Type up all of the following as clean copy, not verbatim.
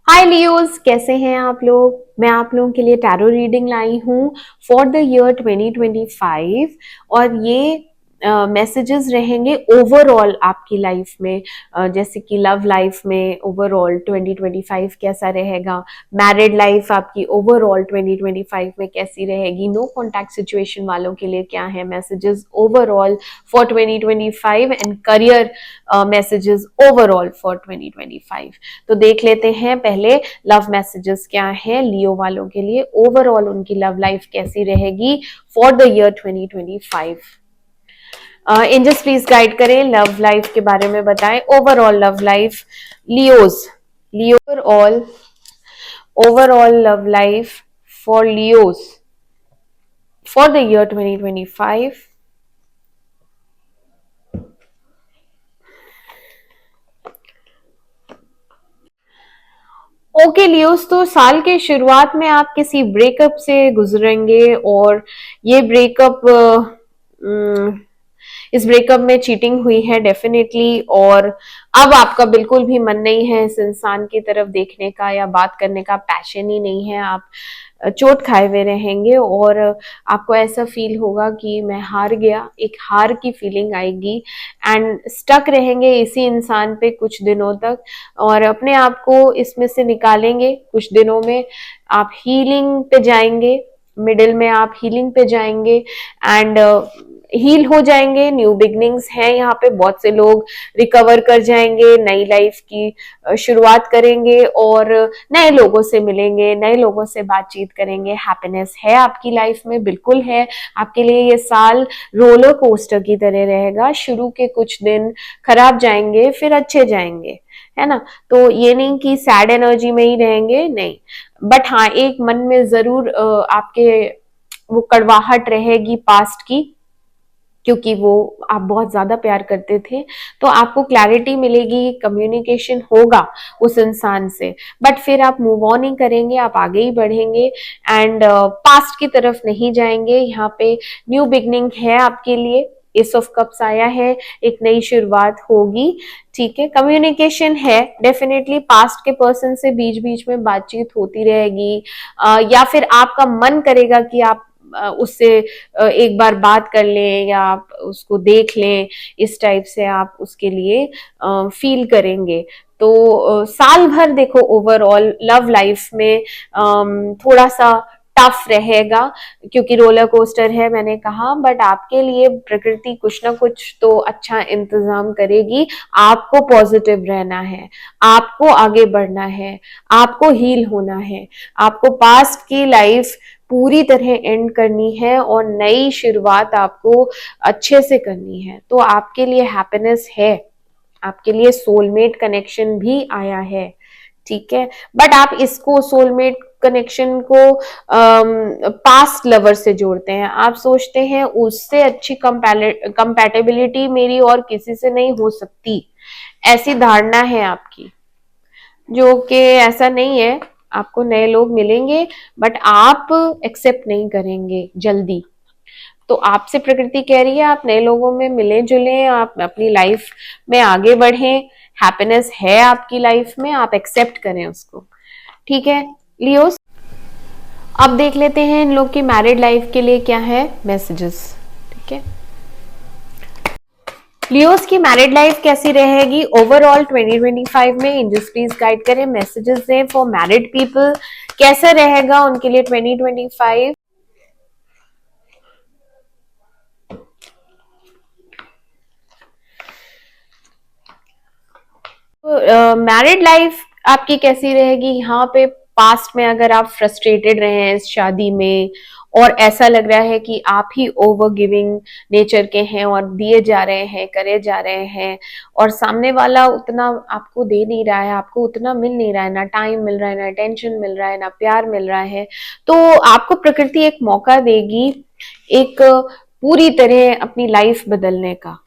हाय Leos, कैसे हैं आप लोग। मैं आप लोगों के लिए टैरो रीडिंग लाई हूँ फॉर द ईयर 2025। और ये मैसेजेस रहेंगे ओवरऑल आपकी लाइफ में। जैसे कि लव लाइफ में ओवरऑल 2025 कैसा रहेगा, मैरिड लाइफ आपकी ओवरऑल 2025 में कैसी रहेगी, नो कॉन्टैक्ट सिचुएशन वालों के लिए क्या है messages overall for 2025, and career messages overall for 2025। तो देख लेते हैं पहले लव मैसेजेस क्या है लियो वालों के लिए, ओवरऑल उनकी लव लाइफ कैसी रहेगी for the year 2025। Angels please guide करें, लव लाइफ के बारे में बताएं, overall love life Leos, Leo overall, overall love life for Leos for the year 2025। Okay Leos, तो साल के शुरुआत में आप किसी ब्रेकअप से गुजरेंगे और ये ब्रेकअप, इस ब्रेकअप में चीटिंग हुई है डेफिनेटली, और अब आपका बिल्कुल भी मन नहीं है इस इंसान की तरफ देखने का या बात करने का, पैशन ही नहीं है, आप चोट खाए हुए रहेंगे और आपको ऐसा फील होगा कि मैं हार गया, एक हार की फीलिंग आएगी एंड स्टक रहेंगे इसी इंसान पे कुछ दिनों तक और अपने आप को इसमें से निकालेंगे कुछ दिनों में। आप हीलिंग पे जाएंगे, मिडिल में आप हीलिंग पे जाएंगे एंड हील हो जाएंगे। न्यू बिगनिंग्स हैं यहाँ पे, बहुत से लोग रिकवर कर जाएंगे, नई लाइफ की शुरुआत करेंगे और नए लोगों से मिलेंगे, नए लोगों से बातचीत करेंगे। हैप्पीनेस है आपकी लाइफ में, बिल्कुल है। आपके लिए ये साल रोलर कोस्टर की तरह रहेगा, शुरू के कुछ दिन खराब जाएंगे फिर अच्छे जाएंगे, है ना। तो ये नहीं कि सैड एनर्जी में ही रहेंगे, नहीं, बट हाँ एक मन में जरूर आपके वो कड़वाहट रहेगी पास्ट की, क्योंकि वो आप बहुत ज्यादा प्यार करते थे। तो आपको क्लैरिटी मिलेगी, कम्युनिकेशन होगा उस इंसान से, बट फिर आप मूव ऑन ही करेंगे, आप आगे ही बढ़ेंगे एंड पास्ट की तरफ नहीं जाएंगे। यहाँ पे न्यू बिगनिंग है आपके लिए, एस ऑफ कप्स आया है, एक नई शुरुआत होगी, ठीक है। कम्युनिकेशन है डेफिनेटली, पास्ट के पर्सन से बीच बीच में बातचीत होती रहेगी, या फिर आपका मन करेगा कि आप उससे एक बार बात कर लें या आप उसको देख लें, इस टाइप से आप उसके लिए फील करेंगे। तो साल भर देखो ओवरऑल लव लाइफ में थोड़ा सा टफ रहेगा, क्योंकि रोलर कोस्टर है मैंने कहा, बट आपके लिए प्रकृति कुछ ना कुछ तो अच्छा इंतजाम करेगी। आपको पॉजिटिव रहना है, आपको आगे बढ़ना है, आपको हील होना है, आपको पास्ट की लाइफ पूरी तरह एंड करनी है और नई शुरुआत आपको अच्छे से करनी है। तो आपके लिए हैप्पीनेस है, आपके लिए सोलमेट कनेक्शन भी आया है, ठीक है। बट आप इसको सोलमेट कनेक्शन को पास्ट लवर से जोड़ते हैं, आप सोचते हैं उससे अच्छी कंपैटिबिलिटी मेरी और किसी से नहीं हो सकती, ऐसी धारणा है आपकी, जो कि ऐसा नहीं है। आपको नए लोग मिलेंगे बट आप एक्सेप्ट नहीं करेंगे जल्दी। तो आपसे प्रकृति कह रही है आप नए लोगों में मिले जुले, आप अपनी लाइफ में आगे बढ़ें, हैप्पीनेस है आपकी लाइफ में, आप एक्सेप्ट करें उसको, ठीक है लियोस। अब देख लेते हैं इन लोग की मैरिड लाइफ के लिए क्या है मैसेजेस, ठीक है। लियोस की मैरिड लाइफ कैसी रहेगी ओवरऑल 2025 में, एंजल्स प्लीज गाइड करें, मैसेजेस दें फॉर मैरिड पीपल, कैसा रहेगा उनके लिए 2025। मैरिड लाइफ आपकी कैसी रहेगी यहाँ पे। पास्ट में अगर आप फ्रस्ट्रेटेड रहे हैं इस शादी में और ऐसा लग रहा है कि आप ही ओवर गिविंग नेचर के हैं और दिए जा रहे हैं, करे जा रहे हैं, और सामने वाला उतना आपको दे नहीं रहा है, आपको उतना मिल नहीं रहा है, ना टाइम मिल रहा है, ना अटेंशन मिल रहा है, ना प्यार मिल रहा है, तो आपको प्रकृति एक मौका देगी एक पूरी तरह अपनी लाइफ बदलने का।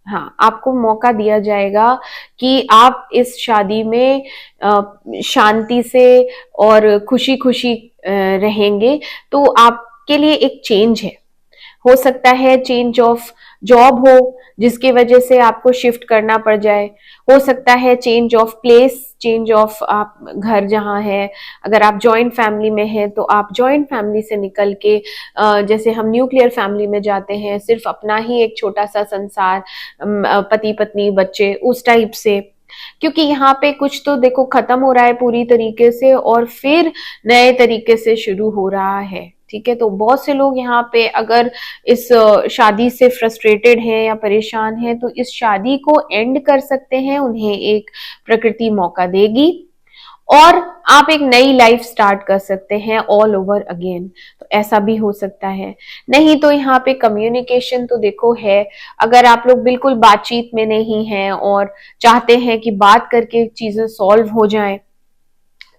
हाँ, आपको मौका दिया जाएगा कि आप इस शादी में शांति से और खुशी खुशी रहेंगे। तो आपके लिए एक चेंज है, हो सकता है चेंज ऑफ जॉब हो जिसकी वजह से आपको शिफ्ट करना पड़ जाए। हो सकता है change of place, change of आप घर जहाँ है, अगर आप जॉइंट फैमिली में हैं तो आप जॉइंट फैमिली से निकल के जैसे हम न्यूक्लियर फैमिली में जाते हैं, सिर्फ अपना ही एक छोटा सा संसार, पति पत्नी बच्चे, उस टाइप से। क्योंकि यहाँ पे कुछ तो देखो खत्म हो रहा है पूरी तरीके से और फिर नए तरीके से शुरू हो रहा है। ठीक है, तो बहुत से लोग यहाँ पे अगर इस शादी से फ्रस्ट्रेटेड हैं या परेशान हैं तो इस शादी को एंड कर सकते हैं, उन्हें एक प्रकृति मौका देगी और आप एक नई लाइफ स्टार्ट कर सकते हैं ऑल ओवर अगेन। तो ऐसा भी हो सकता है। नहीं तो यहाँ पे कम्युनिकेशन तो देखो है, अगर आप लोग बिल्कुल बातचीत में नहीं हैं और चाहते हैं कि बात करके चीजें सॉल्व हो जाएं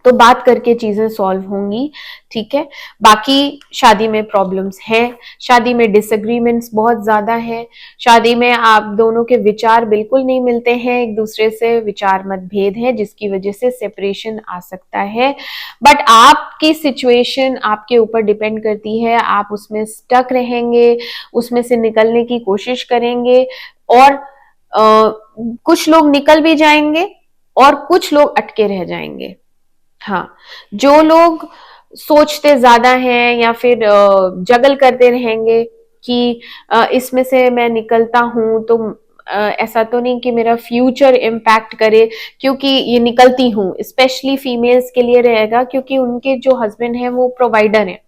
तो बात करके चीजें सॉल्व होंगी। ठीक है, बाकी शादी में प्रॉब्लम्स हैं, शादी में डिसएग्रीमेंट्स बहुत ज्यादा हैं, शादी में आप दोनों के विचार बिल्कुल नहीं मिलते हैं, एक दूसरे से विचार मतभेद है जिसकी वजह से सेपरेशन आ सकता है। बट आपकी सिचुएशन आपके ऊपर डिपेंड करती है, आप उसमें स्टक रहेंगे, उसमें से निकलने की कोशिश करेंगे और कुछ लोग निकल भी जाएंगे और कुछ लोग अटके रह जाएंगे। हाँ, जो लोग सोचते ज्यादा हैं या फिर जगल करते रहेंगे कि इसमें से मैं निकलता हूं तो ऐसा तो नहीं कि मेरा फ्यूचर इम्पैक्ट करे, क्योंकि ये निकलती हूँ स्पेशली फीमेल्स के लिए रहेगा क्योंकि उनके जो हस्बैंड हैं वो प्रोवाइडर हैं,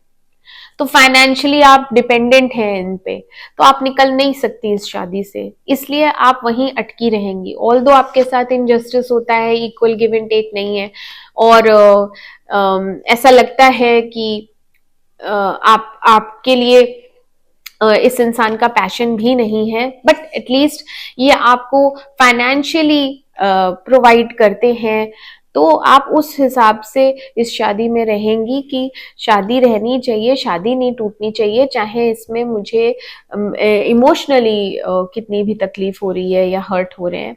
तो फाइनेंशियली आप डिपेंडेंट हैं इन पे, तो आप निकल नहीं सकती इस शादी से, इसलिए आप वहीं अटकी रहेंगी। ऑल दो आपके साथ इनजस्टिस होता है, इक्वल गिव एंड टेक नहीं है और ऐसा लगता है कि आप आपके लिए इस इंसान का पैशन भी नहीं है, बट एटलीस्ट ये आपको फाइनेंशियली प्रोवाइड करते हैं, तो आप उस हिसाब से इस शादी में रहेंगी कि शादी रहनी चाहिए, शादी नहीं टूटनी चाहिए, चाहे इसमें मुझे इमोशनली कितनी भी तकलीफ हो रही है या हर्ट हो रहे हैं।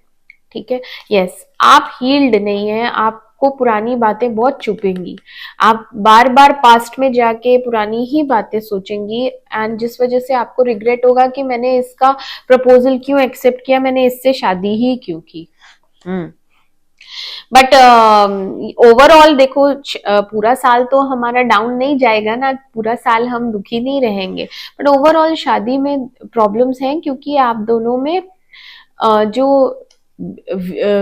ठीक है, यस, आप हील्ड नहीं है, आपको पुरानी बातें बहुत चुभेंगी, आप बार बार पास्ट में जाके पुरानी ही बातें सोचेंगी एंड जिस वजह से आपको रिग्रेट होगा कि मैंने इसका प्रपोजल क्यों एक्सेप्ट किया, मैंने इससे शादी ही क्यों की। बट ओवरऑल देखो पूरा साल तो हमारा डाउन नहीं जाएगा ना, पूरा साल हम दुखी नहीं रहेंगे, बट ओवरऑल शादी में प्रॉब्लम्स हैं क्योंकि आप दोनों में जो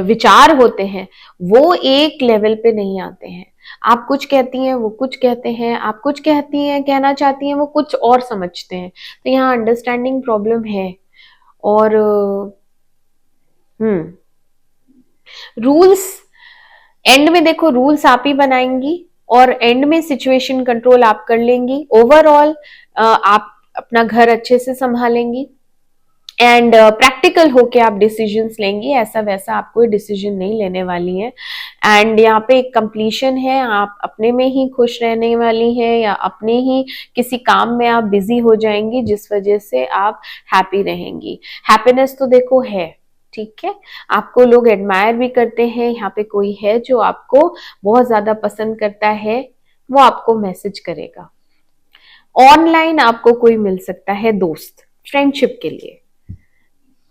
विचार होते हैं वो एक लेवल पे नहीं आते हैं। आप कुछ कहती हैं वो कुछ कहते हैं, आप कुछ कहती हैं कहना चाहती हैं वो कुछ और समझते हैं, तो यहाँ अंडरस्टैंडिंग प्रॉब्लम है। और रूल्स एंड में देखो, रूल्स आप ही बनाएंगी और एंड में सिचुएशन कंट्रोल आप कर लेंगी। ओवरऑल आप अपना घर अच्छे से संभालेंगी एंड प्रैक्टिकल होके आप डिसीजंस लेंगी, ऐसा वैसा आप कोई डिसीजन नहीं लेने वाली हैं। एंड यहाँ पे एक कंप्लीशन है, आप अपने में ही खुश रहने वाली हैं या अपने ही किसी काम में आप बिजी हो जाएंगी जिस वजह से आप हैप्पी रहेंगी। हैप्पीनेस तो देखो है, ठीक है, आपको लोग एडमायर भी करते हैं, यहाँ पे कोई है जो आपको बहुत ज्यादा पसंद करता है, वो आपको मैसेज करेगा। ऑनलाइन आपको कोई मिल सकता है दोस्त फ्रेंडशिप के लिए।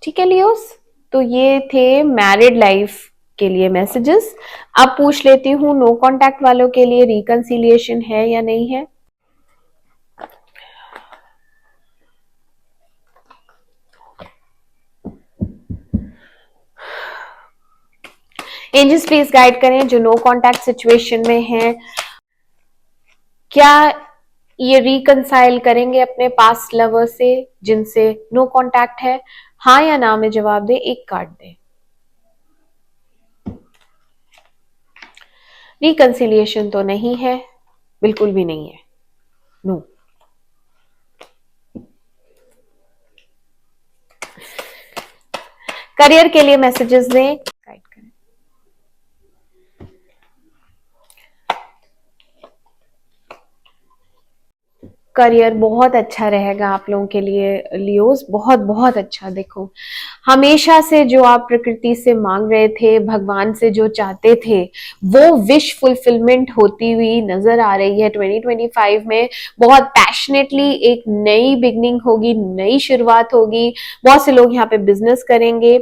ठीक है लियोस, तो ये थे मैरिड लाइफ के लिए मैसेजेस। अब पूछ लेती हूँ नो कांटेक्ट वालों के लिए रिकंसिलिएशन है या नहीं है। एंजल्स प्लीज गाइड करें जो नो कांटेक्ट सिचुएशन में हैं, क्या ये रिकंसाइल करेंगे अपने पास्ट लवर से जिनसे नो कांटेक्ट है? हाँ या ना में जवाब दे, एक कार्ड दे। रिकंसिलिएशन तो नहीं है, बिल्कुल भी नहीं है, नो। करियर के लिए मैसेजेस दें, गाइड करें। करियर बहुत अच्छा रहेगा आप लोगों के लिए लियोस, बहुत बहुत अच्छा। देखो हमेशा से जो आप प्रकृति से मांग रहे थे, भगवान से जो चाहते थे, वो विश फुलफिलमेंट होती हुई नजर आ रही है 2025 में। बहुत पैशनेटली एक नई बिगनिंग होगी, नई शुरुआत होगी। बहुत से लोग यहाँ पे बिजनेस करेंगे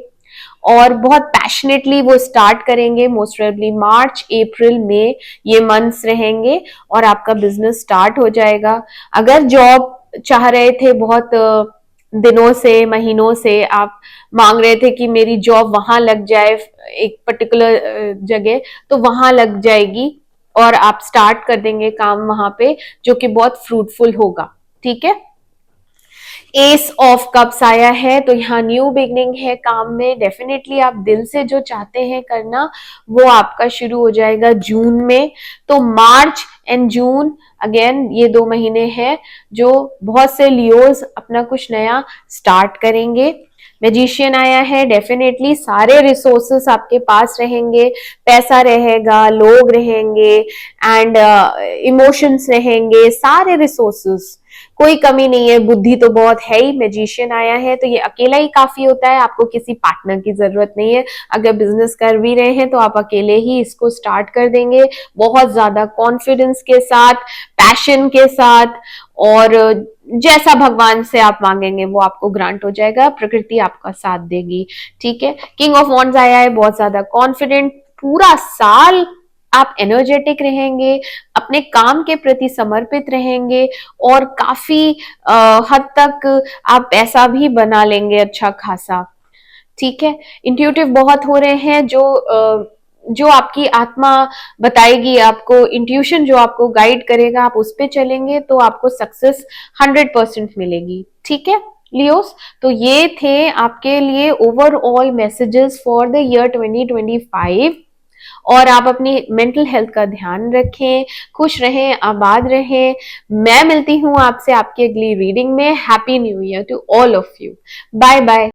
और बहुत पैशनेटली वो स्टार्ट करेंगे। मोस्ट प्रोबेबली मार्च अप्रैल में ये मंथ्स रहेंगे और आपका बिजनेस स्टार्ट हो जाएगा। अगर जॉब चाह रहे थे बहुत दिनों से, महीनों से आप मांग रहे थे कि मेरी जॉब वहां लग जाए एक पर्टिकुलर जगह, तो वहां लग जाएगी और आप स्टार्ट कर देंगे काम वहां पे, जो कि बहुत फ्रूटफुल होगा। ठीक है। एस ऑफ कप्स आया है, तो यहाँ न्यू बिगनिंग है काम में। डेफिनेटली आप दिल से जो चाहते हैं करना, वो आपका शुरू हो जाएगा जून में। तो मार्च एंड जून अगेन ये 2 महीने हैं जो बहुत से लियोज अपना कुछ नया स्टार्ट करेंगे। मैजिशियन आया है, डेफिनेटली सारे रिसोर्सेस आपके पास रहेंगे, पैसा रहेगा, लोग रहेंगे एंड इमोशंस रहेंगे, सारे रिसोर्सेस, कोई कमी नहीं है। बुद्धि तो बहुत है ही। मैजिशियन आया है तो ये अकेला ही काफी होता है, आपको किसी पार्टनर की जरूरत नहीं है। अगर बिजनेस कर भी रहे हैं तो आप अकेले ही इसको स्टार्ट कर देंगे, बहुत ज्यादा कॉन्फिडेंस के साथ, पैशन के साथ, और जैसा भगवान से आप मांगेंगे वो आपको ग्रांट हो जाएगा, प्रकृति आपका साथ देगी। ठीक है। किंग ऑफ वॉन्ड्स आया है, बहुत ज्यादा कॉन्फिडेंट, पूरा साल आप एनर्जेटिक रहेंगे, अपने काम के प्रति समर्पित रहेंगे और काफी हद तक आप पैसा भी बना लेंगे अच्छा खासा। ठीक है। इंट्यूटिव बहुत हो रहे हैं, जो आपकी आत्मा बताएगी आपको, इंट्यूशन जो आपको गाइड करेगा, आप उस पे चलेंगे तो आपको सक्सेस 100% मिलेगी। ठीक है लियोस। तो ये थे आपके लिए overall messages for the year 2025। और आप अपनी मेंटल हेल्थ का ध्यान रखें, खुश रहें, आबाद रहें। मैं मिलती हूँ आपसे आपकी अगली रीडिंग में। Happy new year to all of you. Bye bye.